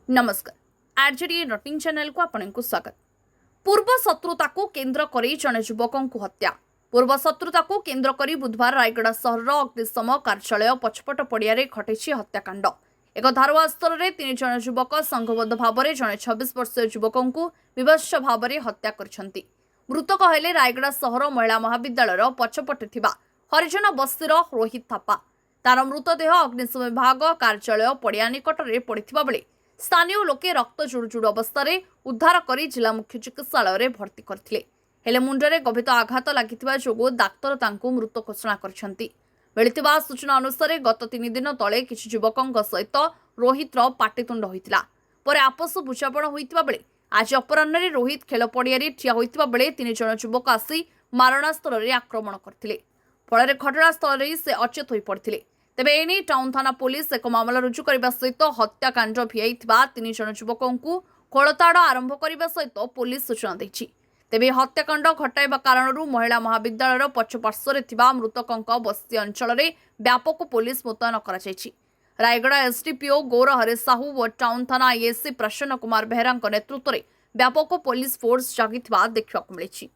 नमस्कार RJD rutting channel को आपको स्वागत। पूर्व शत्रुता को केन्द्र कर जड़े युवक हत्या। पूर्व शत्रुता को केन्द्र कर बुधवार रायगड़ा सहर अग्निशम कार्यालय पछपट पड़िया घटी हत्याकांड। एक धारुआ स्तर में 3 जन युवक संघबद्ध भाव में जड़े 26 वर्षीय युवक विभत्स भाव में हत्या कर मृतक हेले रायगड़ा सहर महिला महाविद्यालय पछपटे हरिजन बस्तीर रोहित थापा। तार मृतदेह अग्निशम विभाग कार्यालय पड़िया निकट में पड़ा बेले स्थानीय लोके रक्त जुड़जुड़ अवस्था उद्धार कर जिला मुख्य चिकित्सालय भर्ती करथिले। हेले मुंडरे गभीर आघात लागिथिबा जोगु डाक्तर तांकु मृत घोषणा करछंती। मिलिथिबा सूचना अनुसार गत 3 दिन तले किछि युवकଙ୍କ सहित रोहितर पाटितुंड होइतिला। परे आपस बुझापण होइतिबा बेले आज अपराह्न रोहित खेल पड़िया ठिया होइतिबा बेले 3 जन युवक आसी मारणास्त्र रे आक्रमण करथिले। फଳରେ घटनास्थल से अचेत होई पड़थिले। तेबे एने टाउन थाना पुलिस एक मामला रुजु करने सहित हत्याकांड भिआई 3 जन युवक खोलताड़ आरंभ करने सहित पुलिस सूचना देछि। तेबे हत्याकांड घटाइबा कारणरू महिला महाविद्यालय पछपार्श्वर मृतकों बस्ती अंचल में व्यापक पुलिस मुतयन कर रायगड़ा एसडीपीओ गौर हरे साहू और टाउन थाना आईएससी प्रसन्न कुमार बेहरा नेतृत्व में व्यापक पुलिस फोर्स जगी देखा मिली।